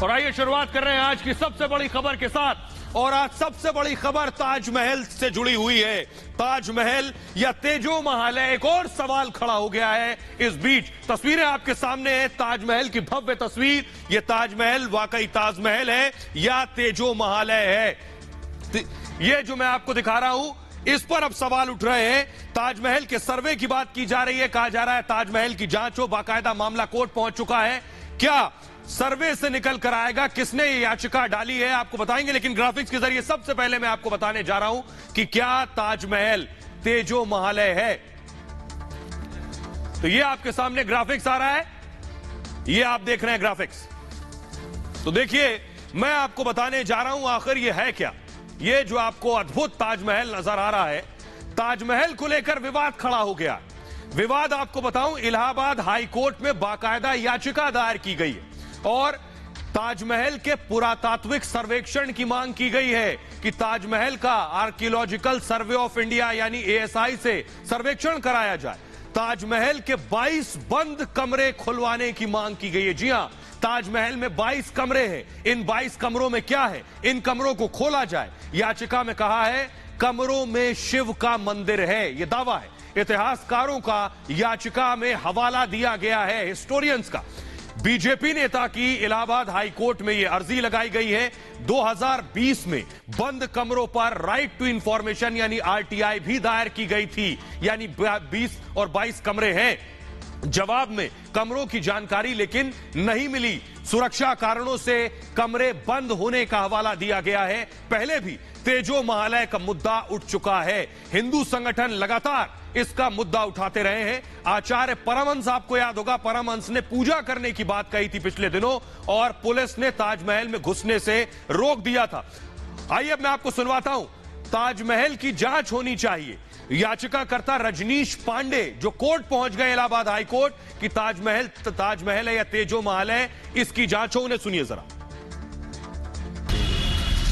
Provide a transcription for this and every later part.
और आइए शुरुआत कर रहे हैं आज की सबसे बड़ी खबर के साथ। और आज सबसे बड़ी खबर ताजमहल से जुड़ी हुई है। ताजमहल या तेजो महल है, एक और सवाल खड़ा हो गया है इस बीच। तस्वीरें आपके सामने है, ताजमहल की भव्य तस्वीर। यह ताजमहल वाकई ताजमहल है या तेजो महल है? यह जो मैं आपको दिखा रहा हूं, इस पर अब सवाल उठ रहे हैं। ताजमहल के सर्वे की बात की जा रही है, कहा जा रहा है ताजमहल की जांच हो, बाकायदा मामला कोर्ट पहुंच चुका है। क्या सर्वे से निकल कर आएगा किसने ये याचिका डाली है, आपको बताएंगे। लेकिन ग्राफिक्स के जरिए सबसे पहले मैं आपको बताने जा रहा हूं कि क्या ताजमहल तेजो महल है। तो ये आपके सामने ग्राफिक्स आ रहा है, ये आप देख रहे हैं ग्राफिक्स। तो देखिए, मैं आपको बताने जा रहा हूं आखिर ये है क्या। ये जो आपको अद्भुत ताजमहल नजर आ रहा है, ताजमहल को लेकर विवाद खड़ा हो गया। विवाद आपको बताऊं, इलाहाबाद हाई कोर्ट में बाकायदा याचिका दायर की गई है और ताजमहल के पुरातात्विक सर्वेक्षण की मांग की गई है कि ताजमहल का आर्कियोलॉजिकल सर्वे ऑफ इंडिया यानी एएसआई से सर्वेक्षण कराया जाए। ताजमहल के 22 बंद कमरे खुलवाने की मांग की गई है। जी हां, ताजमहल में 22 कमरे हैं। इन 22 कमरों में क्या है, इन कमरों को खोला जाए। याचिका में कहा है कमरों में शिव का मंदिर है, यह दावा है। इतिहासकारों का याचिका में हवाला दिया गया है, हिस्टोरियंस का। बीजेपी नेता की इलाहाबाद हाई कोर्ट में यह अर्जी लगाई गई है। 2020 में बंद कमरों पर राइट टू इंफॉर्मेशन यानी आरटीआई भी दायर की गई थी, यानी 20 और 22 कमरे हैं। जवाब में कमरों की जानकारी लेकिन नहीं मिली। सुरक्षा कारणों से कमरे बंद होने का हवाला दिया गया है। पहले भी तेजो महल का मुद्दा उठ चुका है। हिंदू संगठन लगातार इसका मुद्दा उठाते रहे हैं। आचार्य परमहंस, आपको याद होगा, परमहंस ने पूजा करने की बात कही थी पिछले दिनों और पुलिस ने ताजमहल में घुसने से रोक दिया था। आइए अब मैं आपको सुनवाता हूं। ताजमहल की जांच होनी चाहिए। याचिकाकर्ता रजनीश पांडे जो कोर्ट पहुंच गए, इलाहाबाद हाई कोर्ट, कि ताजमहल है या तेजो महल है, इसकी जांच हो। उन्हें सुनिए जरा।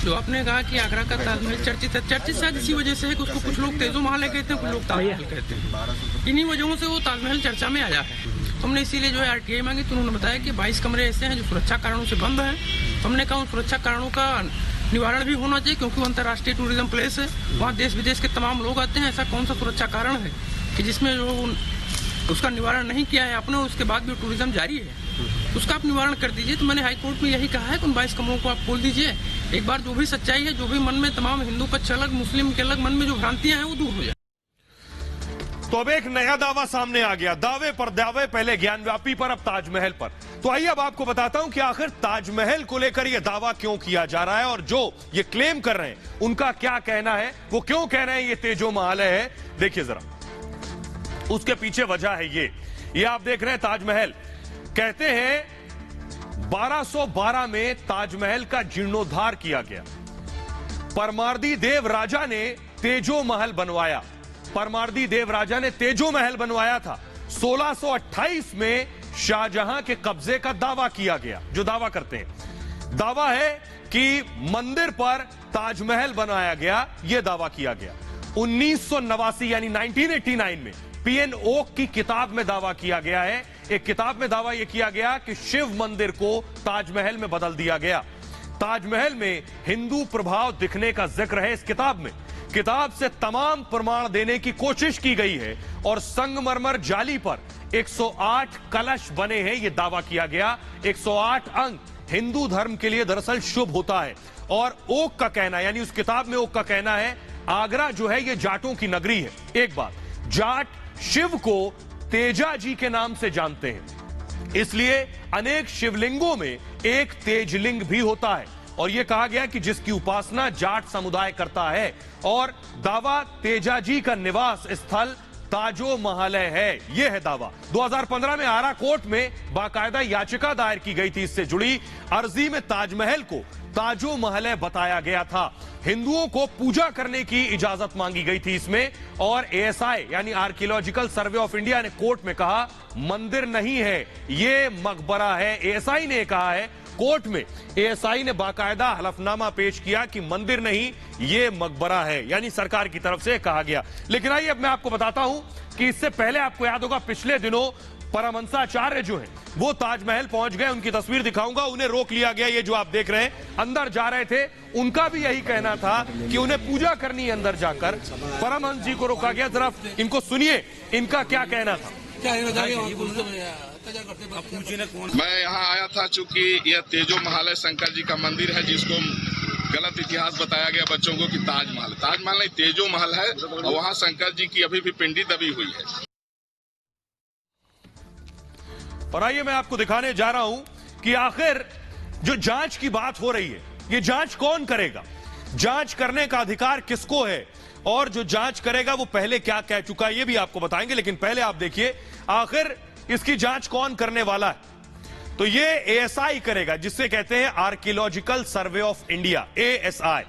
जो आपने कहा कि आगरा का ताजमहल चर्चित है, चर्चित शायद इसी वजह से है कि उसको कुछ लोग तेजो महल कहते हैं, कुछ लोग ताजमहल कहते हैं। इन्हीं वजहों से वो ताजमहल चर्चा में आया है। हमने इसीलिए जो है आरटीआई मांगी, तो उन्होंने बताया कि 22 कमरे ऐसे हैं जो सुरक्षा कारणों से बंद हैं। हमने कहा उन सुरक्षा कारणों का निवारण भी होना चाहिए क्योंकि वो अंतर्राष्ट्रीय टूरिज्म प्लेस है, वहाँ देश विदेश के तमाम लोग आते हैं। ऐसा कौन सा सुरक्षा कारण है कि जिसमें जो उसका निवारण नहीं किया है आपने और उसके बाद भी टूरिज्म जारी है, उसका आप निवारण कर दीजिए। तो मैंने हाई कोर्ट में यही कहा है कि उन 22 कमरों को आप खोल दीजिए। एक बार जो भी सच्चाई है, जो भी मन में तमाम हिंदू पक्ष अलग, मुस्लिम के अलग मन में जो भ्रांतियां हैं वो दूर हो जाए। तो अब एक नया दावा सामने आ गया। दावे पर दावे, पहले ज्ञानव्यापी पर, अब ताजमहल पर। तो आइए अब आपको बताता हूं कि आखिर ताजमहल को लेकर यह दावा क्यों किया जा रहा है और जो ये क्लेम कर रहे हैं उनका क्या कहना है, वो क्यों कह रहे हैं ये तेजो महल है। देखिए जरा, उसके पीछे वजह है ये आप देख रहे हैं। ताजमहल कहते हैं 1212 में ताजमहल का जीर्णोद्धार किया गया। परमार्दी देव राजा ने तेजो महल बनवाया। परमार्दी देव राजा ने तेजो महल बनवाया था। 1628 में शाहजहां के कब्जे का दावा किया गया। जो दावा करते हैं, दावा है कि मंदिर पर ताजमहल बनाया गया, यह दावा किया गया। 1989 यानी 1989 में पीएन ओक की किताब में दावा किया गया है। एक किताब में दावा यह किया गया कि शिव मंदिर को ताजमहल में बदल दिया गया। ताजमहल में हिंदू प्रभाव दिखने का जिक्र है इस किताब में। किताब से तमाम प्रमाण देने की कोशिश की गई है और संगमरमर जाली पर 108 कलश बने हैं, यह दावा किया गया। 108 अंक हिंदू धर्म के लिए दरअसल शुभ होता है। और ओक का कहना, यानी उस किताब में ओक का कहना है, आगरा जो है यह जाटों की नगरी है। एक बात, जाट शिव को तेजा जी के नाम से जानते हैं, इसलिए अनेक शिवलिंगों में एक तेजलिंग भी होता है। और यह कहा गया कि जिसकी उपासना जाट समुदाय करता है। और दावा तेजा जी का निवास स्थल ताजो महल है, यह है दावा। 2015 में आरा कोर्ट में बाकायदा याचिका दायर की गई थी इससे जुड़ी। अर्जी में ताजमहल को ताजो महल बताया गया था। हिंदुओं को पूजा करने की इजाजत मांगी गई थी इसमें। और एएसआई यानी आर्कियोलॉजिकल सर्वे ऑफ इंडिया ने कोर्ट में कहा मंदिर नहीं है, यह मकबरा है। एएसआई ने कहा है कोर्ट में, एएसआई ने बाकायदा हलफनामा पेश किया कि मंदिर नहीं, यह मकबरा है, यानी सरकार की तरफ से कहा गया। लेकिन आइए अब मैं आपको बताता हूं कि इससे पहले आपको याद होगा पिछले दिनों परमहंसाचार्य जो हैं वो ताजमहल पहुंच गए, उनकी तस्वीर दिखाऊंगा। उन्हें रोक लिया गया, ये जो आप देख रहे हैं अंदर जा रहे थे, उनका भी यही कहना था कि उन्हें पूजा करनी है अंदर जाकर। परमहंस जी को रोका गया, जरा इनको सुनिए, इनका क्या कहना था। मैं यहाँ आया था चूंकि यह तेजो महल है, शंकर जी का मंदिर है, जिसको गलत इतिहास बताया गया बच्चों को कि ताजमहल। ताजमहल नहीं, तेजो महल है, और वहाँ शंकर जी की अभी भी पिंडी दबी हुई है। और आइए मैं आपको दिखाने जा रहा हूं कि आखिर जो जांच की बात हो रही है, ये जांच कौन करेगा, जांच करने का अधिकार किसको है, और जो जांच करेगा वो पहले क्या कह चुका है ये भी आपको बताएंगे। लेकिन पहले आप देखिए आखिर इसकी जांच कौन करने वाला है। तो ये एएसआई करेगा, जिससे कहते हैं archaeological survey of India, ASI,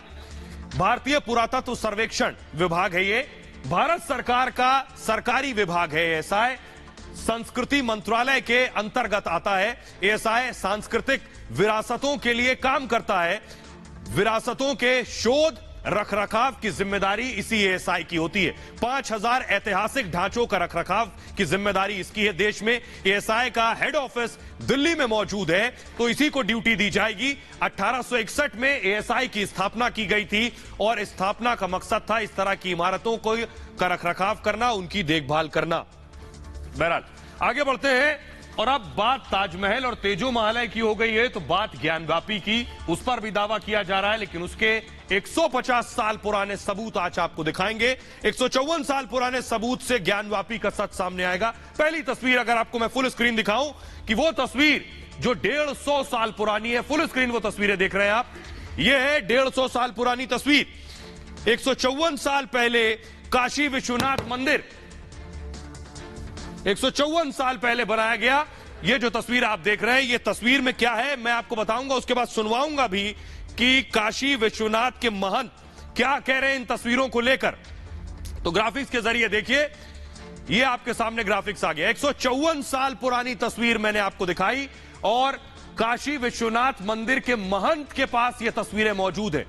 भारतीय पुरातत्व सर्वेक्षण विभाग है। ये भारत सरकार का सरकारी विभाग है। एएसआई संस्कृति मंत्रालय के अंतर्गत आता है। एएसआई सांस्कृतिक विरासतों के लिए काम करता है। विरासतों के शोध रखरखाव की जिम्मेदारी इसी एएसआई की होती है। 5000 ऐतिहासिक ढांचों का रखरखाव की जिम्मेदारी इसकी है। देश में एएसआई का हेड ऑफिस दिल्ली में मौजूद है, तो इसी को ड्यूटी दी जाएगी। 1861 में एएसआई की स्थापना की गई थी, और स्थापना का मकसद था इस तरह की इमारतों को का रखरखाव करना, उनकी देखभाल करना। बहरहाल आगे बढ़ते हैं, और अब बात ताजमहल और तेजो महल की हो गई है, तो बात ज्ञानव्यापी की, उस पर भी दावा किया जा रहा है। लेकिन उसके 150 साल पुराने सबूत आज आपको दिखाएंगे। 154 साल पुराने सबूत से ज्ञानव्यापी का सच सामने आएगा। पहली तस्वीर अगर आपको मैं फुल स्क्रीन दिखाऊं, कि वो तस्वीर जो 150 साल पुरानी है, फुल स्क्रीन वो तस्वीरें देख रहे हैं आप, ये है 150 साल पुरानी तस्वीर। 154 साल पहले काशी विश्वनाथ मंदिर 154 साल पहले बनाया गया। ये जो तस्वीर आप देख रहे हैं, ये तस्वीर में क्या है मैं आपको बताऊंगा, उसके बाद सुनवाऊंगा भी कि काशी विश्वनाथ के महंत क्या कह रहे हैं इन तस्वीरों को लेकर। तो ग्राफिक्स के जरिए देखिए, ये आपके सामने ग्राफिक्स आ गया। 154 साल पुरानी तस्वीर मैंने आपको दिखाई, और काशी विश्वनाथ मंदिर के महंत के पास ये तस्वीरें मौजूद है।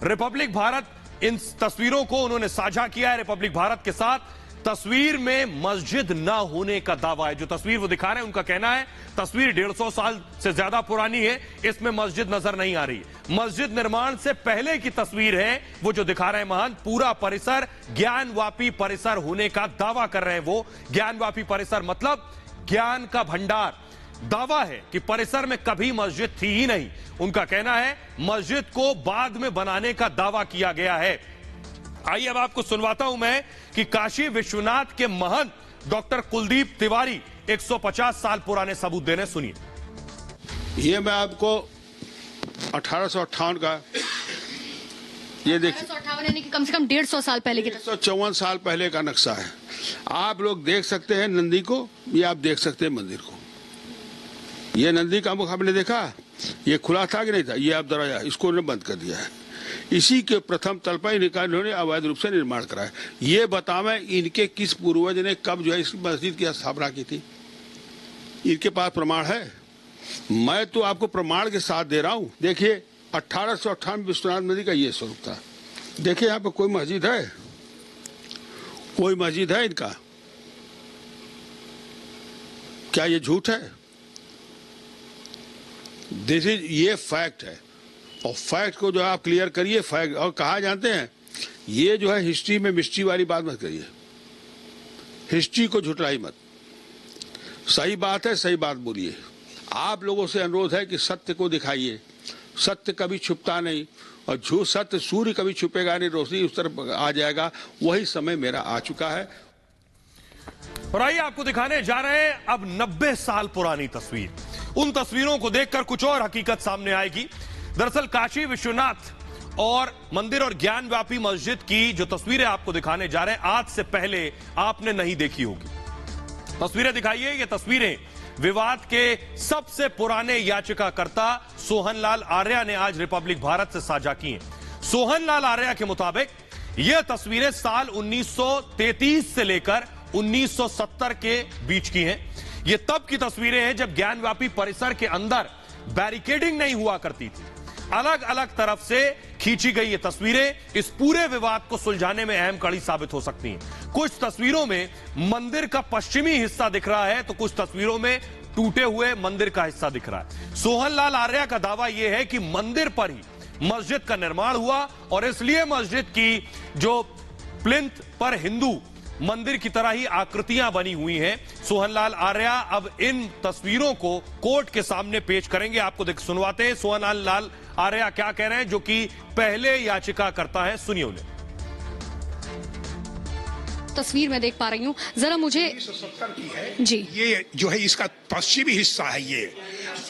रिपब्लिक भारत इन तस्वीरों को उन्होंने साझा किया है रिपब्लिक भारत के साथ। तस्वीर में मस्जिद ना होने का दावा है। जो तस्वीर वो दिखा रहे हैं, उनका कहना है तस्वीर 150 साल से ज्यादा पुरानी है, इसमें मस्जिद नजर नहीं आ रही। मस्जिद निर्माण से पहले की तस्वीर है वो जो दिखा रहे हैं महंत। पूरा परिसर ज्ञानवापी परिसर होने का दावा कर रहे हैं वो। ज्ञानवापी परिसर मतलब ज्ञान का भंडार। दावा है कि परिसर में कभी मस्जिद थी ही नहीं। उनका कहना है मस्जिद को बाद में बनाने का दावा किया गया है। आइए अब आपको सुनवाता हूं मैं कि काशी विश्वनाथ के महंत डॉक्टर कुलदीप तिवारी 150 साल पुराने सबूत देने। सुनिए। ये मैं आपको 1858 का, ये देखिए 1858 यानी कि कम से कम 150 साल पहले की 154 साल पहले का नक्शा है। आप लोग देख सकते हैं नंदी को, ये आप देख सकते हैं मंदिर को। ये नंदी का मुख आपने देखा, ये खुला था कि नहीं था, ये आप दरवाजा इसको उन्होंने बंद कर दिया है। इसी के प्रथम तल पर इन्होंने अवैध रूप से निर्माण कराया। ये बतावें इनके किस पूर्वज ने कब जो है इस मस्जिद की स्थापना की थी, इनके पास प्रमाण है? मैं तो आपको प्रमाण के साथ दे रहा हूं। देखिए 1858 विश्वनाथ मंदिर का ये स्वरूप था। देखिए यहाँ पे कोई मस्जिद है, कोई मस्जिद है इनका? क्या ये झूठ है? दिस इज, ये फैक्ट है, और फैक्ट को जो है आप क्लियर करिए। फैक्ट और कहा जानते हैं, ये जो है हिस्ट्री में मिस्ट्री वाली बात मत करिए, हिस्ट्री को झुटलाई मत। सही बात है, सही बात बोलिए। आप लोगों से अनुरोध है कि सत्य को दिखाइए। सत्य कभी छुपता नहीं, और झूठ सत्य सूर्य कभी छुपेगा नहीं, रोशनी उस तरफ आ जाएगा। वही समय मेरा आ चुका है। और आइए आपको दिखाने जा रहे हैं अब 90 साल पुरानी तस्वीर। उन तस्वीरों को देखकर कुछ और हकीकत सामने आएगी। दरअसल काशी विश्वनाथ और मंदिर और ज्ञानव्यापी मस्जिद की जो तस्वीरें आपको दिखाने जा रहे हैं, आज से पहले आपने नहीं देखी होगी। तस्वीरें दिखाइए। ये तस्वीरें विवाद के सबसे पुराने याचिकाकर्ता सोहनलाल आर्या ने आज रिपब्लिक भारत से साझा की हैं। सोहनलाल आर्या के मुताबिक ये तस्वीरें साल 1933 से लेकर 1970 के बीच की हैं। ये तब की तस्वीरें हैं जब ज्ञानव्यापी परिसर के अंदर बैरिकेडिंग नहीं हुआ करती थी। अलग अलग तरफ से खींची गई ये तस्वीरें इस पूरे विवाद को सुलझाने में अहम कड़ी साबित हो सकती हैं। कुछ तस्वीरों में मंदिर का पश्चिमी हिस्सा दिख रहा है तो कुछ तस्वीरों में टूटे हुए मंदिर का हिस्सा दिख रहा है। सोहनलाल आर्या का दावा यह है कि मंदिर पर ही मस्जिद का निर्माण हुआ और इसलिए मस्जिद की जो प्लिंथ पर हिंदू मंदिर की तरह ही आकृतियां बनी हुई हैं। सोहनलाल आर्या अब इन तस्वीरों को कोर्ट के सामने पेश करेंगे। आपको सुनवाते हैं सोहनलाल आर्या क्या कह रहे हैं, जो कि पहले याचिका करता है। सुनिए उन्हें। तस्वीर में देख पा रही हूँ, जरा मुझे 1970 की है जी। ये जो है इसका पश्चिमी हिस्सा है ये।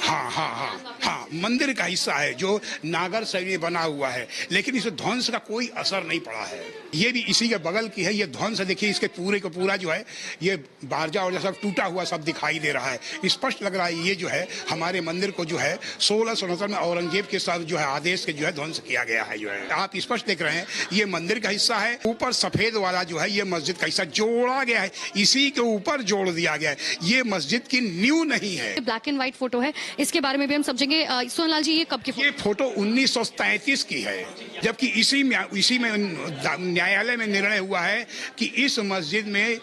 हाँ, मंदिर का हिस्सा है जो नागर शैली में बना हुआ है, लेकिन इस ध्वंस का कोई असर नहीं पड़ा है। ये भी इसी के बगल की है। ये ध्वंस देखिए, इसके पूरे को पूरा जो है ये बारजा और सब टूटा हुआ सब दिखाई दे रहा है। स्पष्ट लग रहा है ये जो है हमारे मंदिर को जो है 1669 में औरंगजेब के साथ जो है आदेश के जो है ध्वंस किया गया है। जो है आप स्पष्ट देख रहे हैं ये मंदिर का हिस्सा है। ऊपर सफेद वाला जो है ये मस्जिद का हिस्सा जोड़ा गया है, इसी के ऊपर जोड़ दिया गया है। ये मस्जिद की न्यू नहीं है। ब्लैक एंड व्हाइट फोटो है, इसके बारे में भी हम समझेंगे। सोहनलाल जी, ये कब की ये फोटो 1933 की है, जबकि इसी में न्यायालय में निर्णय हुआ है कि इस मस्जिद में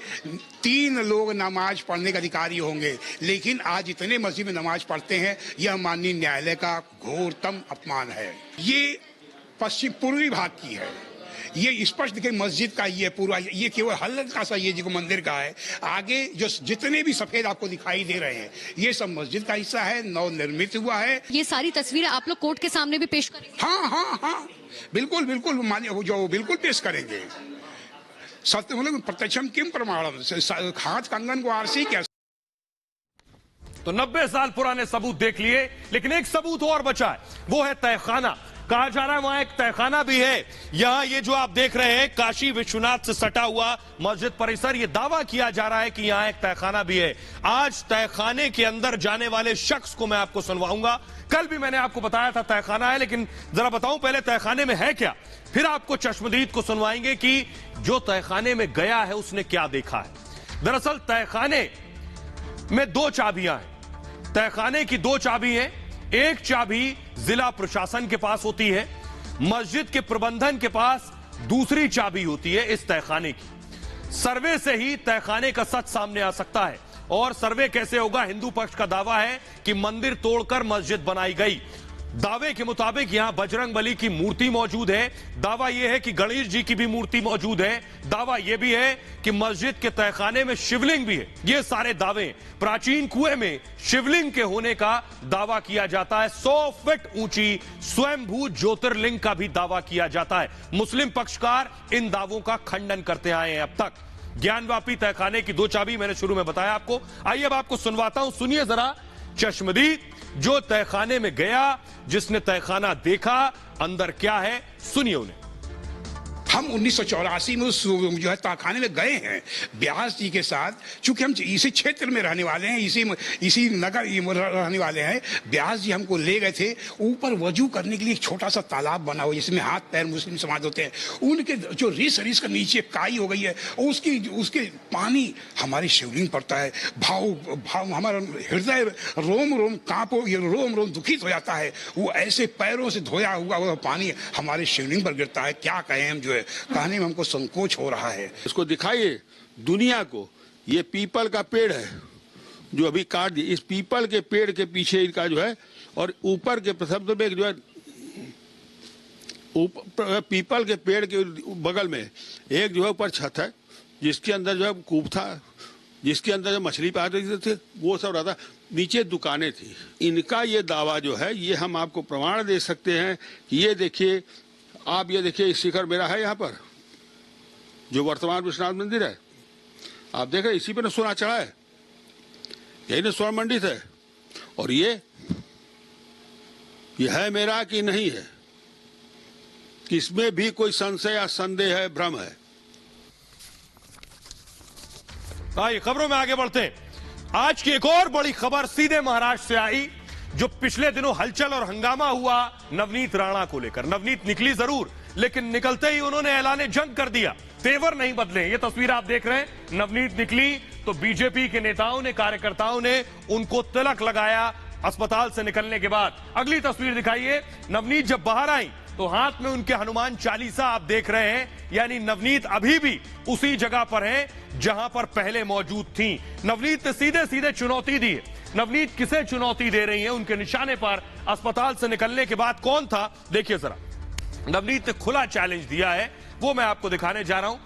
3 लोग नमाज पढ़ने के अधिकारी होंगे, लेकिन आज इतने मस्जिद में नमाज पढ़ते हैं, यह माननीय न्यायालय का घोरतम अपमान है। ये पश्चिम पूर्वी भाग की है। ये स्पष्ट दिखे मस्जिद का ये पूरा, ये केवल हल्का सा ये जो मंदिर का है। आगे जो जितने भी सफेद आपको दिखाई दे रहे हैं ये सब मस्जिद का हिस्सा है, नवनिर्मित हुआ है। ये सारी तस्वीरें आप लोग कोर्ट के सामने भी पेश करेंगे? हाँ, बिल्कुल जो बिल्कुल पेश करेंगे। सत्य मतलब प्रत्यक्षम किम प्रमाणम, हाथ कंगन को आरसी क्या। तो 90 साल पुराने सबूत देख लिए, लेकिन एक सबूत और बचा है, वो है तहखाना। कहा जा रहा है वहां एक तहखाना भी है। यहां ये जो आप देख रहे हैं काशी विश्वनाथ से सटा हुआ मस्जिद परिसर, ये दावा किया जा रहा है कि यहां एक तहखाना भी है। आज तहखाने के अंदर जाने वाले शख्स को मैं आपको सुनवाऊंगा। कल भी मैंने आपको बताया था तहखाना है, लेकिन जरा बताऊं पहले तहखाने में है क्या, फिर आपको चश्मदीद को सुनवाएंगे कि जो तहखाने में गया है उसने क्या देखा है। दरअसल तहखाने में 2 चाबियां हैं। तहखाने की 2 चाबी हैं। एक चाबी जिला प्रशासन के पास होती है, मस्जिद के प्रबंधन के पास दूसरी चाबी होती है इस तहखाने की। सर्वे से ही तहखाने का सच सामने आ सकता है। और सर्वे कैसे होगा? हिंदू पक्ष का दावा है कि मंदिर तोड़कर मस्जिद बनाई गई। दावे के मुताबिक यहां बजरंगबली की मूर्ति मौजूद है। दावा यह है कि गणेश जी की भी मूर्ति मौजूद है। दावा यह भी है कि मस्जिद के तहखाने में शिवलिंग भी है। ये सारे दावे प्राचीन कुएं में शिवलिंग के होने का दावा किया जाता है। 100 फीट ऊंची स्वयंभू ज्योतिर्लिंग का भी दावा किया जाता है। मुस्लिम पक्षकार इन दावों का खंडन करते आए हैं अब तक। ज्ञानवापी तहखाने की 2 चाबी मैंने शुरू में बताया आपको। आइए अब आपको सुनवाता हूं, सुनिए जरा चश्मदीद जो तहखाने में गया, जिसने तहखाना देखा, अंदर क्या है, सुनिए उन्हें। हम 1984 में उस जो है तहखाने में गए हैं व्यास जी के साथ। चूंकि हम इसी क्षेत्र में रहने वाले हैं, इसी नगर रहने वाले हैं। व्यास जी हमको ले गए थे। ऊपर वजू करने के लिए एक छोटा सा तालाब बना हुआ जिसमें हाथ पैर मुस्लिम समाज होते हैं, उनके जो रिस का नीचे काई हो गई है, उसके पानी हमारे शिवलिंग पड़ता है। भाव हमारा हृदय रोम रोम दुखित हो जाता है। वो ऐसे पैरों से धोया हुआ वो पानी हमारे शिवलिंग पर गिरता है। क्या कहें हम, जो है कहने में हमको संकोच हो रहा है। इसको दिखाइए दुनिया को। ये पीपल का पेड़ है जो अभी काट दिया। इस पीपल के पेड़ के पीछे इनका जो है, और ऊपर के शब्द में जो है पीपल के पेड़ के बगल में एक जो है ऊपर छत है, जिसके अंदर जो है कूप था, जिसके अंदर जो मछली पालते थे वो सब रहता। नीचे दुकानें थी। इनका ये दावा जो है, ये हम आपको प्रमाण दे सकते हैं। ये देखिए, आप ये देखिए, शिखर मेरा है यहाँ पर, जो वर्तमान विश्वनाथ मंदिर है। आप देख रहे इसी पे न सोना चढ़ा है, यही न स्वर्ण मंडित है। और ये है मेरा कि नहीं है, किसमें भी कोई संशय या संदेह है, भ्रम है। आइए खबरों में आगे बढ़ते हैं। आज की एक और बड़ी खबर सीधे महाराष्ट्र से आई, जो पिछले दिनों हलचल और हंगामा हुआ नवनीत राणा को लेकर। नवनीत निकली जरूर, लेकिन निकलते ही उन्होंने ऐलान जंग कर दिया। तेवर नहीं बदले। ये तस्वीर आप देख रहे हैं, नवनीत निकली तो बीजेपी के नेताओं ने, कार्यकर्ताओं ने उनको तिलक लगाया, अस्पताल से निकलने के बाद। अगली तस्वीर दिखाइए। नवनीत जब बाहर आई तो हाथ में उनके हनुमान चालीसा आप देख रहे हैं, यानी नवनीत अभी भी उसी जगह पर हैं जहां पर पहले मौजूद थी। नवनीत ने सीधे सीधे चुनौती दी है। नवनीत किसे चुनौती दे रही है उनके निशाने पर अस्पताल से निकलने के बाद कौन था, देखिए जरा। नवनीत ने खुला चैलेंज दिया है, वो मैं आपको दिखाने जा रहा हूं।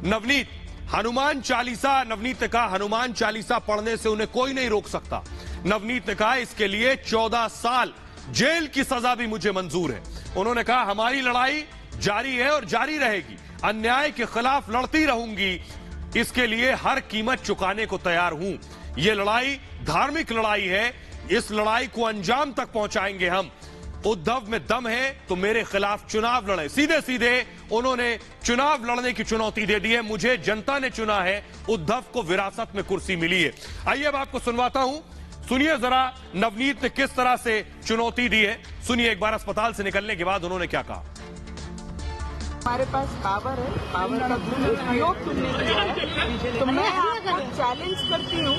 नवनीत हनुमान चालीसा, नवनीत ने कहा हनुमान चालीसा पढ़ने से उन्हें कोई नहीं रोक सकता। नवनीत ने कहा इसके लिए 14 साल जेल की सजा भी मुझे मंजूर है। उन्होंने कहा हमारी लड़ाई जारी है और जारी रहेगी, अन्याय के खिलाफ लड़ती रहूंगी, इसके लिए हर कीमत चुकाने को तैयार हूं। यह लड़ाई धार्मिक लड़ाई है, इस लड़ाई को अंजाम तक पहुंचाएंगे हम। उद्धव में दम है तो मेरे खिलाफ चुनाव लड़े। सीधे सीधे उन्होंने चुनाव लड़ने की चुनौती दे दी है। मुझे जनता ने चुना है, उद्धव को विरासत में कुर्सी मिली है। आइए अब आपको सुनवाता हूं, सुनिए जरा नवनीत ने किस तरह से चुनौती दी है। सुनिए एक बार अस्पताल से निकलने के बाद उन्होंने क्या कहा। हमारे पास पावर है, पावर का दुरुपयोग तुमने किया है, तो मैं आपको चैलेंज करती हूँ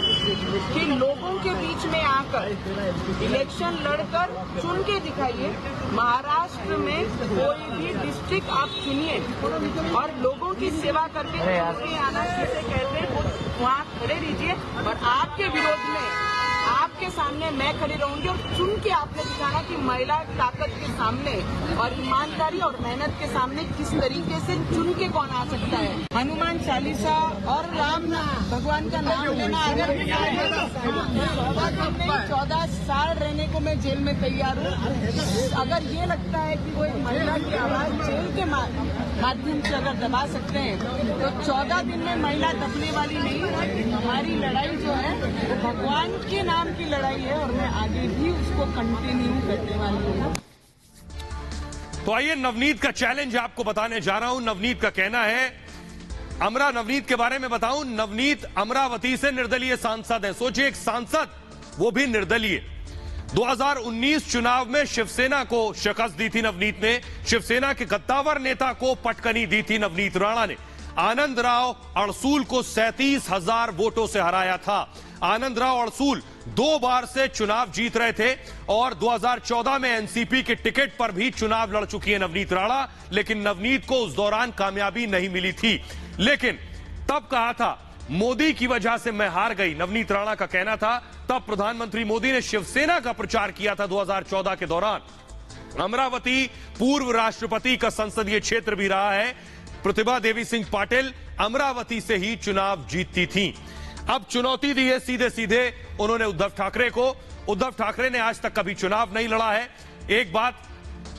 कि लोगों के बीच में आकर इलेक्शन लड़कर चुन के दिखाइए। महाराष्ट्र में कोई भी डिस्ट्रिक्ट आप चुनिए और लोगों की सेवा करके आना जिसे कहते हैं वहाँ खड़े रहिए और आपके विरोध में आपके सामने मैं खड़ी रहूंगी और चुन के आपने दिखाना कि महिला ताकत के सामने और ईमानदारी और मेहनत के सामने किस तरीके से चुन के कौन आ सकता है। हनुमान चालीसा और राम भगवान का नाम लेना अगर 14 साल रहने को मैं जेल में तैयार हूँ। अगर ये लगता है कि कोई महिला की आवाज जेल के माध्यम से अगर दबा सकते हैं तो 14 दिन में महिला दबने वाली नहीं है। हमारी लड़ाई जो है वो भगवान के नाम की लड़ाई है और मैं आगे भी उसको कंटिन्यू करने वाली हूँ। तो आइए नवनीत का चैलेंज आपको बताने जा रहा हूं। नवनीत का कहना है, नवनीत के बारे में बताऊं, नवनीत अमरावती से निर्दलीय सांसद है। सोचिए एक सांसद, वो भी निर्दलीय। 2019 चुनाव में शिवसेना को शिकस्त दी थी नवनीत ने। शिवसेना के गद्दावर नेता को पटकनी दी थी नवनीत राणा ने। आनंद राव अड़सूल को 37,000 वोटों से हराया था। आनंद राव अड़सूल 2 बार से चुनाव जीत रहे थे और 2014 में एनसीपी के टिकट पर भी चुनाव लड़ चुकी है नवनीत राणा, लेकिन नवनीत को उस दौरान कामयाबी नहीं मिली थी। लेकिन तब कहा था मोदी की वजह से मैं हार गई, नवनीत राणा का कहना था। तब प्रधानमंत्री मोदी ने शिवसेना का प्रचार किया था 2014 के दौरान। अमरावती पूर्व राष्ट्रपति का संसदीय क्षेत्र भी रहा है। प्रतिभा देवी सिंह पाटिल अमरावती से ही चुनाव जीतती थी। अब चुनौती दी है सीधे सीधे उन्होंने उद्धव ठाकरे को। उद्धव ठाकरे ने आज तक कभी चुनाव नहीं लड़ा है। एक बात,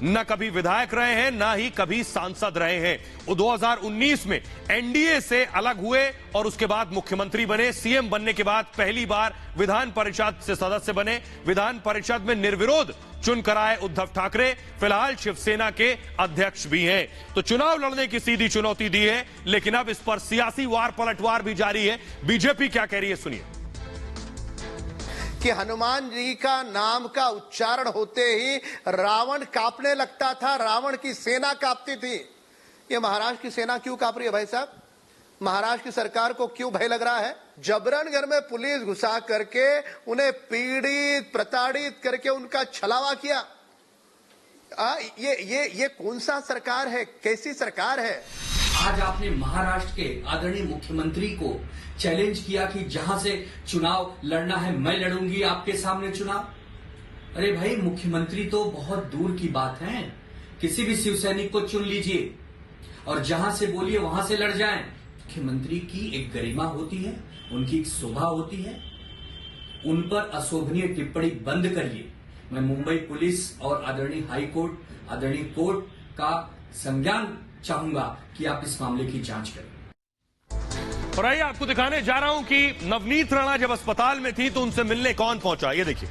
न कभी विधायक रहे हैं, न ही कभी सांसद रहे हैं। वो 2019 में एनडीए से अलग हुए और उसके बाद मुख्यमंत्री बने। सीएम बनने के बाद पहली बार विधान परिषद से सदस्य बने। विधान परिषद में निर्विरोध चुन कराए उद्धव ठाकरे। फिलहाल शिवसेना के अध्यक्ष भी हैं। तो चुनाव लड़ने की सीधी चुनौती दी है, लेकिन अब इस पर सियासी वार पलटवार भी जारी है। बीजेपी क्या कह रही है, सुनिए। कि हनुमान जी का नाम का उच्चारण होते ही रावण कांपने लगता था, रावण की सेना कांपती थी। ये महाराष्ट्र की सेना क्यों कांप रही है भाई साहब? महाराष्ट्र की सरकार को क्यों भय लग रहा है? जबरन घर में पुलिस घुसा करके उन्हें पीड़ित प्रताड़ित करके उनका छलावा किया। ये कौन सा सरकार है? कैसी सरकार है? आज आपने महाराष्ट्र के आदरणीय मुख्यमंत्री को चैलेंज किया कि जहां से चुनाव लड़ना है मैं लड़ूंगी आपके सामने चुनाव। अरे भाई, मुख्यमंत्री तो बहुत दूर की बात है। किसी भी शिवसैनिक को चुन लीजिए और जहां से बोलिए वहां से लड़ जाएं। मुख्यमंत्री की एक गरिमा होती है, उनकी एक शोभा होती है। उन पर अशोभनीय टिप्पणी बंद करिए। मैं मुंबई पुलिस और आदरणीय हाई कोर्ट, आदरणीय कोर्ट का संज्ञान चाहूंगा कि आप इस मामले की जांच करें। और आइए आपको दिखाने जा रहा हूं कि नवनीत राणा जब अस्पताल में थी तो उनसे मिलने कौन पहुंचा। ये देखिए,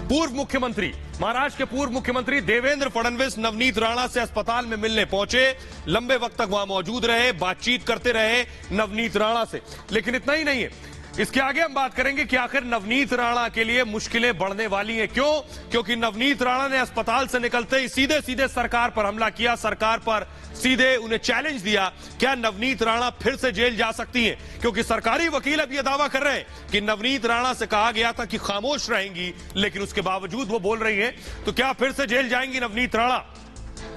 पूर्व मुख्यमंत्री, महाराष्ट्र के पूर्व मुख्यमंत्री देवेंद्र फडणवीस नवनीत राणा से अस्पताल में मिलने पहुंचे। लंबे वक्त तक वहां मौजूद रहे, बातचीत करते रहे नवनीत राणा से। लेकिन इतना ही नहीं है, इसके आगे हम बात करेंगे कि आखिर नवनीत राणा के लिए मुश्किलें बढ़ने वाली हैं। क्यों? क्योंकि नवनीत राणा ने अस्पताल से निकलते ही सीधे सीधे सरकार पर हमला किया, सरकार पर सीधे उन्हें चैलेंज दिया। क्या नवनीत राणा फिर से जेल जा सकती हैं? क्योंकि सरकारी वकील अब यह दावा कर रहे हैं कि नवनीत राणा से कहा गया था कि खामोश रहेंगी, लेकिन उसके बावजूद वो बोल रही हैं। तो क्या फिर से जेल जाएंगी नवनीत राणा?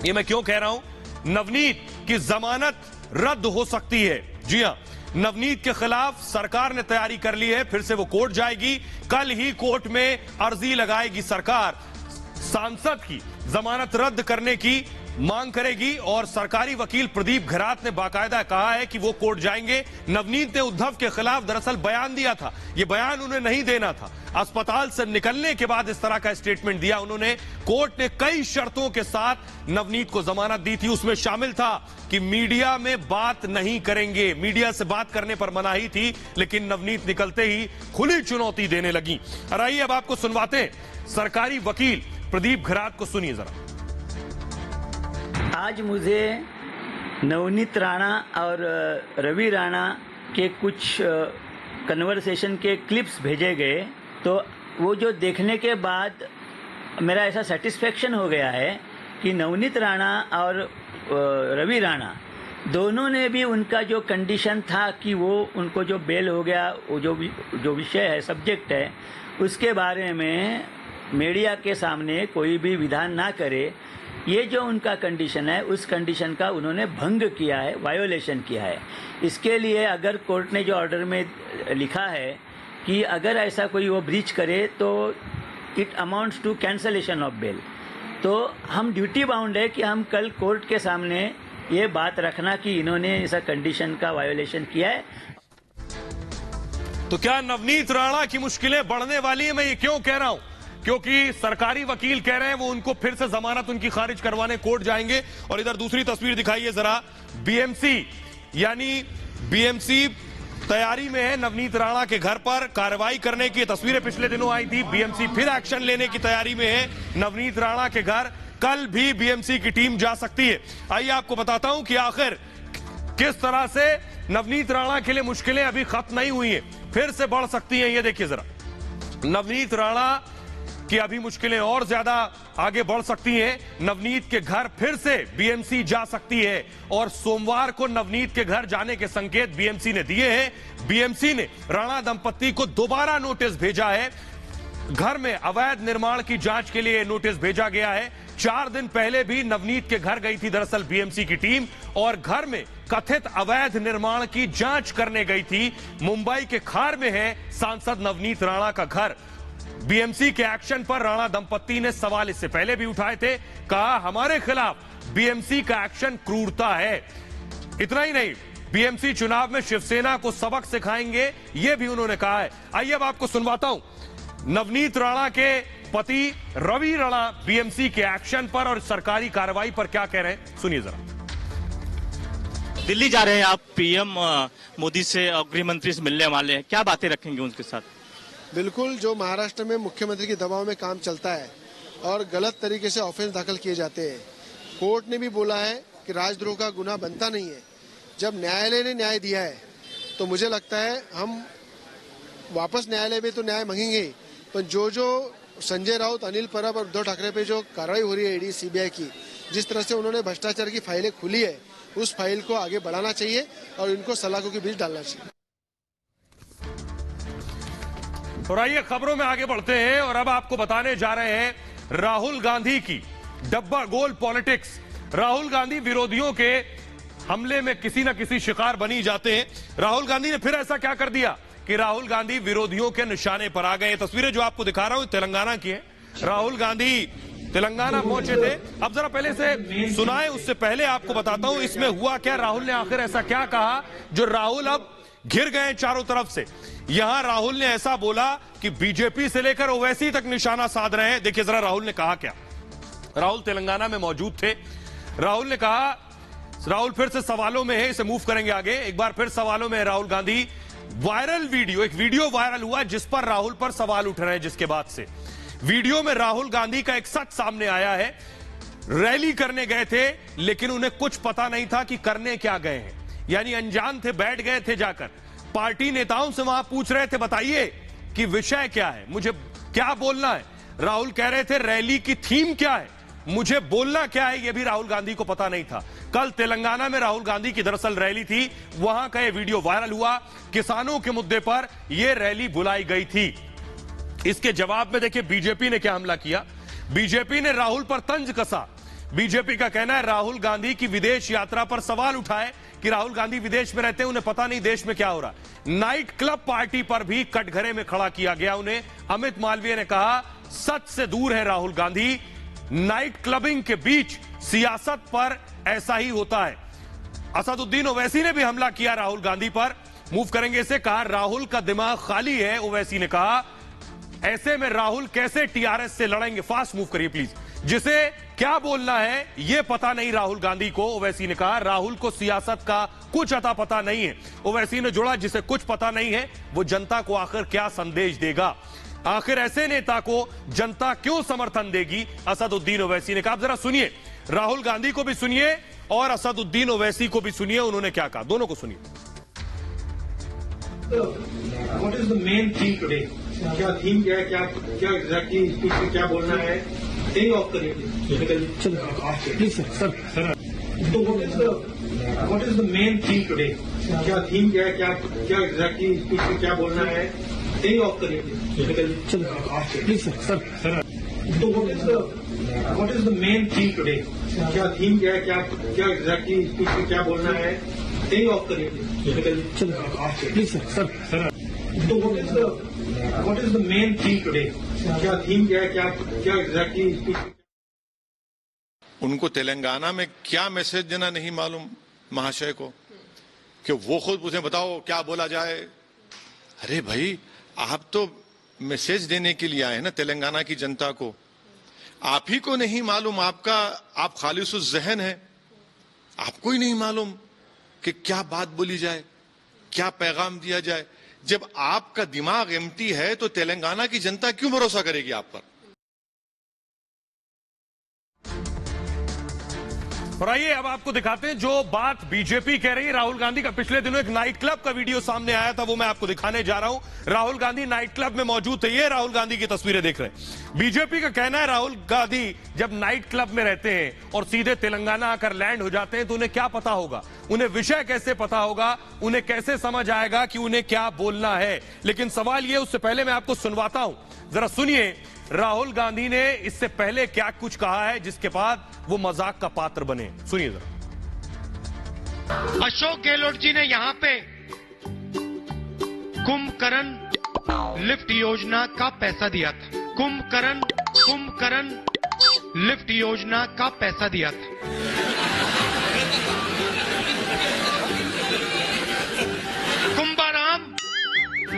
ये मैं क्यों कह रहा हूं? नवनीत की जमानत रद्द हो सकती है। जी हां, नवनीत के खिलाफ सरकार ने तैयारी कर ली है, फिर से वो कोर्ट जाएगी। कल ही कोर्ट में अर्जी लगाएगी सरकार, सांसद की जमानत रद्द करने की मांग करेगी और सरकारी वकील प्रदीप घरात ने बाकायदा कहा है कि वो कोर्ट जाएंगे। नवनीत ने उद्धव के खिलाफ दरअसल बयान दिया था, ये बयान उन्हें नहीं देना था। अस्पताल से निकलने के बाद इस तरह का स्टेटमेंट दिया उन्होंने। कोर्ट ने कई शर्तों के साथ नवनीत को जमानत दी थी, उसमें शामिल था कि मीडिया में बात नहीं करेंगे, मीडिया से बात करने पर मनाही थी। लेकिन नवनीत निकलते ही खुली चुनौती देने लगी। और आइए अब आपको सुनवाते हैं सरकारी वकील प्रदीप घरात को, सुनिए जरा। आज मुझे नवनीत राणा और रवि राणा के कुछ कन्वर्सेशन के क्लिप्स भेजे गए, तो वो जो देखने के बाद मेरा ऐसा सेटिस्फेक्शन हो गया है कि नवनीत राणा और रवि राणा दोनों ने भी उनका जो कंडीशन था कि वो उनको जो बेल हो गया, वो जो विषय है, सब्जेक्ट है, उसके बारे में मीडिया के सामने कोई भी विधान ना करे, ये जो उनका कंडीशन है उस कंडीशन का उन्होंने भंग किया है, वायोलेशन किया है। इसके लिए अगर कोर्ट ने जो ऑर्डर में लिखा है कि अगर ऐसा कोई वो ब्रीच करे तो it amounts to cancellation of bail, तो हम ड्यूटी बाउंड है कि हम कल कोर्ट के सामने ये बात रखना कि इन्होंने ऐसा कंडीशन का वायोलेशन किया है। तो क्या नवनीत राणा की मुश्किलें बढ़ने वाली है? मैं ये क्यों कह रहा हूं? क्योंकि सरकारी वकील कह रहे हैं वो उनको फिर से जमानत उनकी खारिज करवाने कोर्ट जाएंगे। और इधर दूसरी तस्वीर दिखाइए जरा, बीएमसी यानी बीएमसी तैयारी में है नवनीत राणा के घर पर कार्रवाई करने की। तस्वीरें पिछले दिनों आई थी, बीएमसी फिर एक्शन लेने की तैयारी में है नवनीत राणा के घर। कल भी बीएमसी की टीम जा सकती है। आइए आपको बताता हूं कि आखिर किस तरह से नवनीत राणा के लिए मुश्किलें अभी खत्म नहीं हुई हैं, फिर से बढ़ सकती हैं। ये देखिए जरा, नवनीत राणा कि अभी मुश्किलें और ज्यादा आगे बढ़ सकती हैं। नवनीत के घर फिर से बीएमसी जा सकती है और सोमवार को नवनीत के घर जाने के संकेत बीएमसी ने दिए हैं। बीएमसी ने राणा दंपत्ति को दोबारा नोटिस भेजा है। घर में अवैध निर्माण की जांच के लिए नोटिस भेजा गया है। 4 दिन पहले भी नवनीत के घर गई थी दरअसल बीएमसी की टीम और घर में कथित अवैध निर्माण की जांच करने गई थी। मुंबई के खार में है सांसद नवनीत राणा का घर। बीएमसी के एक्शन पर राणा दंपत्ति ने सवाल इससे पहले भी उठाए थे, कहा हमारे खिलाफ बीएमसी का एक्शन क्रूरता है। इतना ही नहीं, बीएमसी चुनाव में शिवसेना को सबक सिखाएंगे, यह भी उन्होंने कहा है। आइए अब आपको सुनवाता हूं नवनीत राणा के पति रवि राणा बीएमसी के एक्शन पर और सरकारी कार्रवाई पर क्या कह रहे हैं, सुनिए जरा। दिल्ली जा रहे हैं आप, पीएम मोदी से और गृह मंत्री से मिलने वाले हैं, क्या बातें रखेंगे उनके साथ? बिल्कुल, जो महाराष्ट्र में मुख्यमंत्री के दबाव में काम चलता है और गलत तरीके से ऑफेंस दाखिल किए जाते हैं, कोर्ट ने भी बोला है कि राजद्रोह का गुनाह बनता नहीं है। जब न्यायालय ने न्याय दिया है तो मुझे लगता है हम वापस न्यायालय में तो न्याय मांगेंगे, पर जो संजय राउत, अनिल परब और उद्धव ठाकरे पे जो कार्रवाई हो रही है ईडी सीबीआई की, जिस तरह से उन्होंने भ्रष्टाचार की फाइलें खुली है, उस फाइल को आगे बढ़ाना चाहिए और इनको सलाखों के बीच डालना चाहिए। और आइए खबरों में आगे बढ़ते हैं और अब आपको बताने जा रहे हैं राहुल गांधी की डब्बा गोल पॉलिटिक्स। राहुल गांधी विरोधियों के हमले में किसी न किसी शिकार बनी जाते हैं। राहुल गांधी ने फिर ऐसा क्या कर दिया कि राहुल गांधी विरोधियों के निशाने पर आ गए। तस्वीरें जो आपको दिखा रहा हूं तेलंगाना की है। राहुल गांधी तेलंगाना पहुंचे थे। अब जरा पहले से सुनाए, उससे पहले आपको बताता हूं इसमें हुआ क्या, राहुल ने आखिर ऐसा क्या कहा जो राहुल अब घिर गए चारों तरफ से। यहां राहुल ने ऐसा बोला कि बीजेपी से लेकर ओवैसी तक निशाना साध रहे हैं। देखिए जरा राहुल ने कहा क्या। राहुल तेलंगाना में मौजूद थे। राहुल ने कहा, राहुल फिर से सवालों में है, इसे मूव करेंगे आगे। एक बार फिर सवालों में है राहुल गांधी। वायरल वीडियो, एक वीडियो वायरल हुआ जिस पर राहुल पर सवाल उठ रहे हैं, जिसके बाद से वीडियो में राहुल गांधी का एक सच सामने आया है। रैली करने गए थे लेकिन उन्हें कुछ पता नहीं था कि करने क्या गए हैं, यानी अनजान थे, बैठ गए थे जाकर। पार्टी नेताओं से वहां पूछ रहे थे, बताइए कि विषय क्या है, मुझे क्या बोलना है। राहुल कह रहे थे रैली की थीम क्या है, मुझे बोलना क्या है, यह भी राहुल गांधी को पता नहीं था। कल तेलंगाना में राहुल गांधी की दरअसल रैली थी, वहां का यह वीडियो वायरल हुआ। किसानों के मुद्दे पर यह रैली बुलाई गई थी। इसके जवाब में देखिए बीजेपी ने क्या हमला किया। बीजेपी ने राहुल पर तंज कसा। बीजेपी का कहना है राहुल गांधी की विदेश यात्रा पर सवाल उठाए कि राहुल गांधी विदेश में रहते हैं, उन्हें पता नहीं देश में क्या हो रहा है। नाइट क्लब पार्टी पर भी कटघरे में खड़ा किया गया उन्हें। अमित मालवीय ने कहा सच से दूर है राहुल गांधी, नाइट क्लबिंग के बीच सियासत पर ऐसा ही होता है। असदुद्दीन ओवैसी ने भी हमला किया राहुल गांधी पर। मूव करेंगे इसे, कहा राहुल का दिमाग खाली है। ओवैसी ने कहा ऐसे में राहुल कैसे टीआरएस से लड़ेंगे। फास्ट मूव करिए प्लीज। जिसे क्या बोलना है यह पता नहीं राहुल गांधी को। ओवैसी ने कहा राहुल को सियासत का कुछ अता पता नहीं है। ओवैसी ने जोड़ा जिसे कुछ पता नहीं है वो जनता को आखिर क्या संदेश देगा, आखिर ऐसे नेता को जनता क्यों समर्थन देगी। असदुद्दीन ओवैसी ने कहा। आप जरा सुनिए, राहुल गांधी को भी सुनिए और असदुद्दीन ओवैसी को भी सुनिए, उन्होंने क्या कहा, दोनों को सुनिए। What is the main theme today? क्या थीम क्या है, क्या एग्जैक्टली स्पीच में क्या बोलना है, यही ऑफ करिए प्लीज सर। तो what is the main theme today? क्या थीम क्या है, क्या एग्जैक्टली स्पीच में क्या बोलना है, यही ऑफ करिए प्लीज सर। तो what is the main theme today? क्या थीम क्या है, क्या एग्जैक्टली स्पीच में क्या बोलना है, यही ऑफ करिए प्लीज सर। तो what is the main theme today? क्या थीम क्या है, क्या एग्जैक्टली स्पीच? उनको तेलंगाना में क्या मैसेज देना नहीं मालूम महाशय को, कि वो खुद मुझे बताओ क्या बोला जाए। अरे भाई, आप तो मैसेज देने के लिए आए हैं ना तेलंगाना की जनता को। आप ही को नहीं मालूम, आप खालिसुज ज़हन है, आपको ही नहीं मालूम कि क्या बात बोली जाए, क्या पैगाम दिया जाए। जब आपका दिमाग एम्प्टी है तो तेलंगाना की जनता क्यों भरोसा करेगी आप पर। और आइए अब आपको दिखाते हैं जो बात बीजेपी कह रही है राहुल गांधी का। पिछले दिनों एक नाइट क्लब का वीडियो सामने आया था, वो मैं आपको दिखाने जा रहा हूं। राहुल गांधी नाइट क्लब में मौजूद थे, ये राहुल गांधी की तस्वीरें देख रहे हैं। बीजेपी का कहना है राहुल गांधी जब नाइट क्लब में रहते हैं और सीधे तेलंगाना आकर लैंड हो जाते हैं तो उन्हें क्या पता होगा, उन्हें विषय कैसे पता होगा, उन्हें कैसे समझ आएगा कि उन्हें क्या बोलना है। लेकिन सवाल ये, उससे पहले मैं आपको सुनवाता हूं, जरा सुनिए राहुल गांधी ने इससे पहले क्या कुछ कहा है जिसके बाद वो मजाक का पात्र बने। सुनिए जरा। अशोक गहलोत जी ने यहां पे कुंभकर्ण लिफ्ट योजना का पैसा दिया था। कुंभकर्ण लिफ्ट योजना का पैसा दिया था। कुंभाराम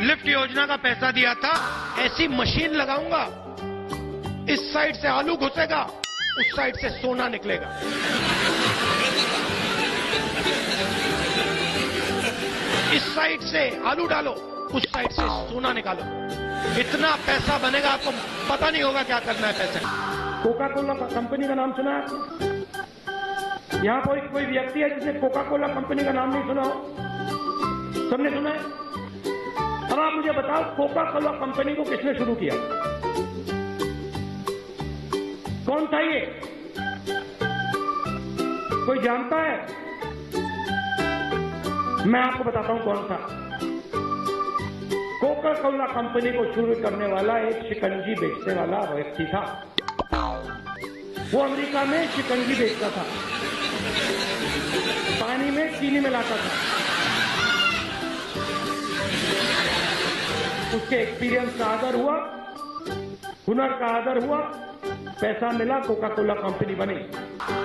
लिफ्ट योजना का पैसा दिया था। ऐसी मशीन लगाऊंगा, इस साइड से आलू घुसेगा, उस साइड से सोना निकलेगा। इस साइड से आलू डालो, उस साइड से सोना निकालो। इतना पैसा बनेगा, आपको पता नहीं होगा क्या करना है पैसे। कोका कोला कंपनी का नाम सुना है? यहाँ कोई व्यक्ति है जिसने कोका कोला कंपनी का नाम नहीं सुना हो? सबने सुना है? अब आप मुझे बताओ, कोका कोला कंपनी को किसने शुरू किया? कौन था ये? कोई जानता है? मैं आपको बताता हूं कौन था। कोका कोला कंपनी को शुरू करने वाला एक शिकंजी बेचने वाला व्यक्ति था। वो अमेरिका में शिकंजी बेचता था, पानी में चीनी मिलाता था। उसके एक्सपीरियंस का आदर हुआ, हुनर का आदर हुआ, पैसा मिला, कोका कोला कंपनी बनी।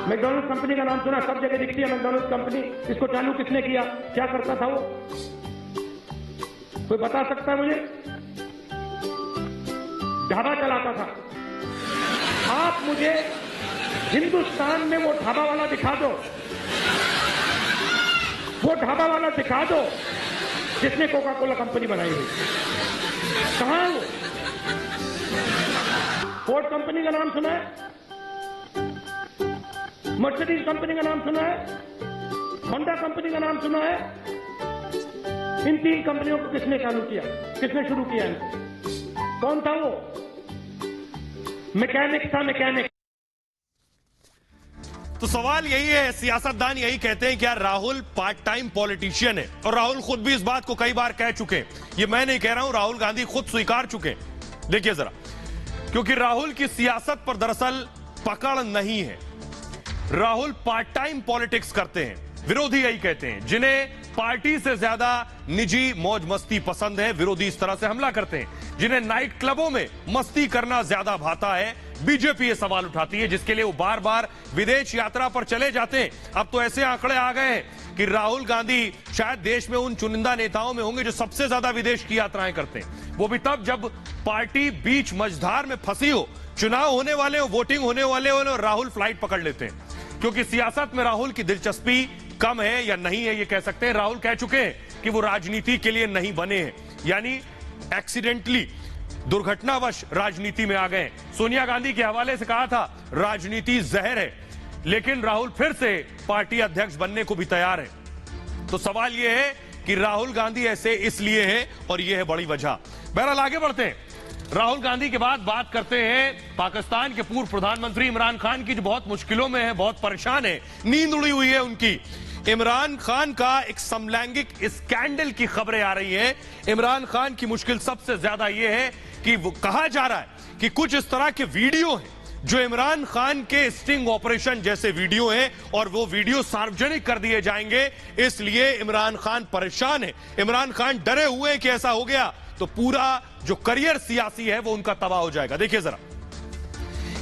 मैकडॉनल्ड्स कंपनी का नाम सुना? सब जगह दिखती है मैकडॉनल्ड्स कंपनी। इसको चालू किसने किया? क्या करता था वो? कोई बता सकता है मुझे? ढाबा चलाता था। आप मुझे हिंदुस्तान में वो ढाबा वाला दिखा दो, वो ढाबा वाला दिखा दो जिसने कोका कोला कंपनी बनाई हुई। कहां है वो? फोर्ड कंपनी का नाम सुना है? मर्सिडीज कंपनी का नाम सुना है? होंडा कंपनी का नाम सुना है? इन 3 कंपनियों को किसने चालू किया, किसने शुरू किया? कौन था वो? मैकेनिक था, मैकेनिक। तो सवाल यही है, सियासतदान यही कहते हैं कि यार राहुल पार्ट टाइम पॉलिटिशियन है, और राहुल खुद भी इस बात को कई बार कह चुके हैं। ये मैं नहीं कह रहा हूं, राहुल गांधी खुद स्वीकार चुके हैं। देखिए जरा, क्योंकि राहुल की सियासत पर दरअसल पकड़ नहीं है। राहुल पार्ट टाइम पॉलिटिक्स करते हैं। विरोधी यही कहते हैं, जिन्हें पार्टी से ज्यादा निजी मौज मस्ती पसंद है, विरोधी इस तरह से हमला करते हैं। जिन्हें नाइट क्लबों में मस्ती करना ज्यादा भाता है, बीजेपी ये सवाल उठाती है, जिसके लिए वो बार बार विदेश यात्रा पर चले जाते हैं। अब तो ऐसे आंकड़े आ गए हैं कि राहुल गांधी शायद देश में उन चुनिंदा नेताओं में होंगे जो सबसे ज्यादा विदेश की यात्राएं करते हैं। वो भी तब जब पार्टी बीच मझधार में फंसी हो, चुनाव होने वाले हो, वोटिंग होने वाले हो, और राहुल फ्लाइट पकड़ लेते हैं। क्योंकि सियासत में राहुल की दिलचस्पी कम है या नहीं है, ये कह सकते हैं। राहुल कह चुके हैं कि वो राजनीति के लिए नहीं बने हैं, यानी एक्सीडेंटली, दुर्घटनावश राजनीति में आ गए। सोनिया गांधी के हवाले से कहा था राजनीति जहर है, लेकिन राहुल फिर से पार्टी अध्यक्ष बनने को भी तैयार है। तो सवाल यह है कि राहुल गांधी ऐसे इसलिए है, और यह है बड़ी वजह। बहरहाल आगे बढ़ते हैं। राहुल गांधी के बाद बात करते हैं पाकिस्तान के पूर्व प्रधानमंत्री इमरान खान की, जो बहुत मुश्किलों में है, बहुत परेशान है, नींद उड़ी हुई है उनकी। इमरान खान का एक समलैंगिक स्कैंडल की खबरें आ रही हैं। इमरान खान की मुश्किल सबसे ज्यादा यह है कि वो कहा जा रहा है कि कुछ इस तरह के वीडियो हैं जो इमरान खान के स्टिंग ऑपरेशन जैसे वीडियो हैं, और वो वीडियो सार्वजनिक कर दिए जाएंगे। इसलिए इमरान खान परेशान है। इमरान खान डरे हुए हैं कि ऐसा हो गया तो पूरा जो करियर सियासी है वो उनका तबाह हो जाएगा। देखिए जरा,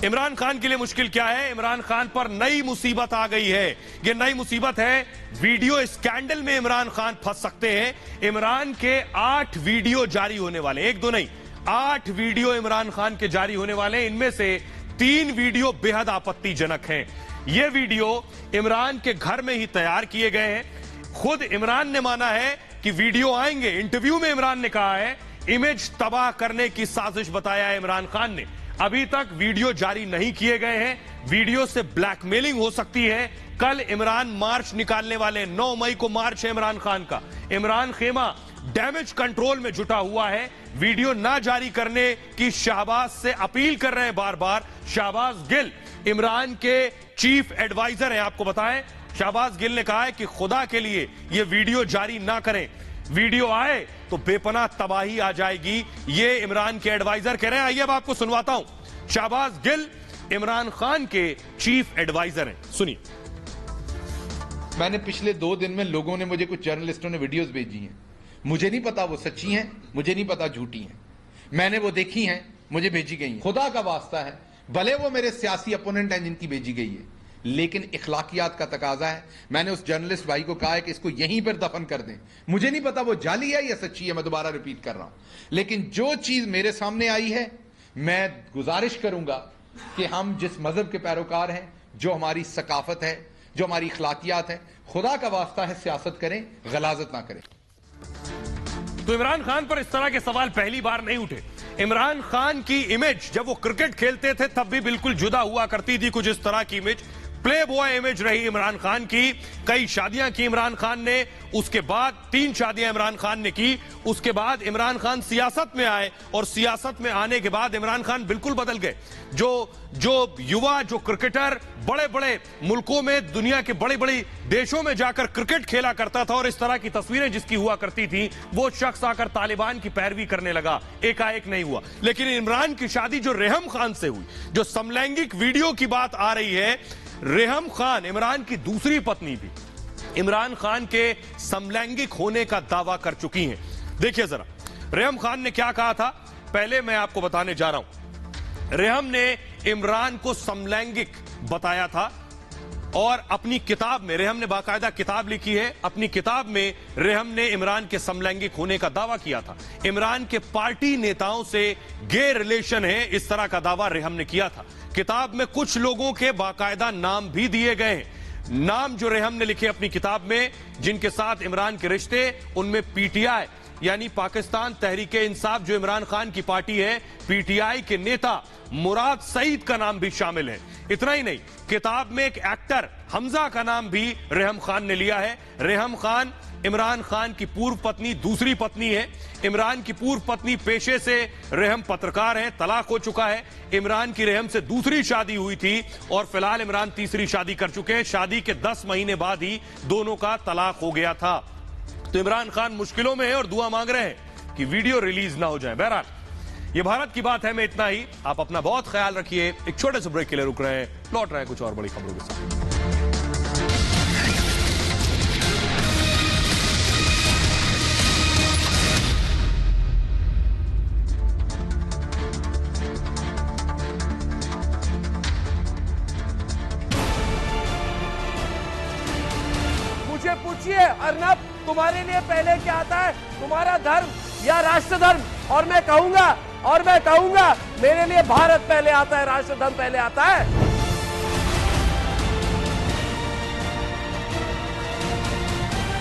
इमरान खान के लिए मुश्किल क्या है। इमरान खान पर नई मुसीबत आ गई है। ये नई मुसीबत है, वीडियो स्कैंडल में इमरान खान फंस सकते हैं। इमरान के 8 वीडियो जारी होने वाले, 1 2 नहीं, 8 वीडियो इमरान खान के जारी होने वाले हैं। इनमें से 3 वीडियो बेहद आपत्तिजनक हैं। ये वीडियो इमरान के घर में ही तैयार किए गए हैं। खुद इमरान ने माना है कि वीडियो आएंगे। इंटरव्यू में इमरान ने कहा है इमेज तबाह करने की साजिश बताया है इमरान खान ने। अभी तक वीडियो जारी नहीं किए गए हैं। वीडियो से ब्लैकमेलिंग हो सकती है। कल इमरान मार्च निकालने वाले, 9 मई को मार्च है इमरान खान का। इमरान खेमा डैमेज कंट्रोल में जुटा हुआ है। वीडियो ना जारी करने की शहबाज से अपील कर रहे हैं बार बार। शहबाज गिल इमरान के चीफ एडवाइजर हैं। आपको बताएं, शहबाज गिल ने कहा है कि खुदा के लिए ये वीडियो जारी ना करें। वीडियो आए तो बेपनाह तबाही आ जाएगी, ये इमरान के एडवाइजर कह रहे हैं। आइए अब आपको सुनवाता हूं। शहबाज गिल इमरान खान के चीफ एडवाइजर हैं, सुनिए। मैंने पिछले 2 दिन में लोगों ने मुझे, कुछ जर्नलिस्टों ने वीडियोस भेजी हैं। मुझे नहीं पता वो सच्ची हैं, मुझे नहीं पता झूठी हैं। मैंने वो देखी हैं, मुझे भेजी गई हैं। खुदा का वास्ता है, भले वो मेरे सियासी अपोनेंट हैं जिनकी भेजी गई है, लेकिन इखलाकियात का तकाजा है। मैंने उस जर्नलिस्ट भाई को कहा है कि इसको यहीं पर दफन कर दें। मुझे नहीं पता वो जाली है या सच्ची है, मैं दोबारा रिपीट कर रहा हूं। लेकिन जो चीज मेरे सामने आई है, मैं गुजारिश करूंगा कि हम जिस मजहब के पैरोकार हैं, जो हमारी सकाफत है, जो हमारी इखलाकियात है, खुदा का वास्ता है सियासत करें, गलाजत ना करें। तो इमरान खान पर इस तरह के सवाल पहली बार नहीं उठे। इमरान खान की इमेज जब वो क्रिकेट खेलते थे तब भी बिल्कुल जुदा हुआ करती थी। कुछ इस तरह की इमेज, प्ले बॉय इमेज रही इमरान खान की। कई शादियां की इमरान खान ने, उसके बाद 3 शादियां इमरान खान ने की। उसके बाद इमरान खान सियासत में आए, और सियासत में आने के बाद इमरान खान बिल्कुल बदल गए। जो युवा, जो क्रिकेटर बड़े बड़े मुल्कों में, दुनिया के बड़े बड़े देशों में जाकर क्रिकेट खेला करता था और इस तरह की तस्वीरें जिसकी हुआ करती थी, वो शख्स आकर तालिबान की पैरवी करने लगा। एकाएक नहीं हुआ। लेकिन इमरान की शादी जो रेहम खान से हुई, जो समलैंगिक वीडियो की बात आ रही है, रेहम खान इमरान की दूसरी पत्नी भी इमरान खान के समलैंगिक होने का दावा कर चुकी हैं। देखिए जरा, रेहम खान ने क्या कहा था, पहले मैं आपको बताने जा रहा हूं। रेहम ने इमरान को समलैंगिक बताया था, और अपनी किताब में, रेहम ने बाकायदा किताब लिखी है, अपनी किताब में रेहम ने इमरान के समलैंगिक होने का दावा किया था। इमरान के पार्टी नेताओं से गे रिलेशन है, इस तरह का दावा रेहम ने किया था। किताब में कुछ लोगों के बाकायदा नाम भी दिए गए हैं। नाम जो रेहम ने लिखे अपनी किताब में, जिनके साथ इमरान के रिश्ते, उनमें पीटीआई यानी पाकिस्तान तहरीक इंसाफ जो इमरान खान की पार्टी है, पीटीआई के नेता मुराद सईद का नाम भी शामिल है। इतना ही नहीं, किताब में एक एक्टर हमजा का नाम भी रेहम खान ने लिया है। रेहम खान इमरान खान की पूर्व पत्नी दूसरी पत्नी है। इमरान की पूर्व पत्नी पेशे से रेहम पत्रकार है, तलाक हो चुका है। इमरान की रेहम से दूसरी शादी हुई थी और फिलहाल इमरान तीसरी शादी कर चुके हैं। शादी के 10 महीने बाद ही दोनों का तलाक हो गया था। तो इमरान खान मुश्किलों में है और दुआ मांग रहे हैं कि वीडियो रिलीज ना हो जाए। बहरहाल ये भारत की बात है में इतना ही। आप अपना बहुत ख्याल रखिए। एक छोटे से ब्रेक के लिए रुक रहे हैं, लौट रहे हैं कुछ और बड़ी खबरों के साथ। पूछिए अर्नब, तुम्हारे लिए पहले क्या आता है, तुम्हारा धर्म या राष्ट्र धर्म? और मैं कहूंगा मेरे लिए भारत पहले आता है, राष्ट्र धर्म पहले आता है।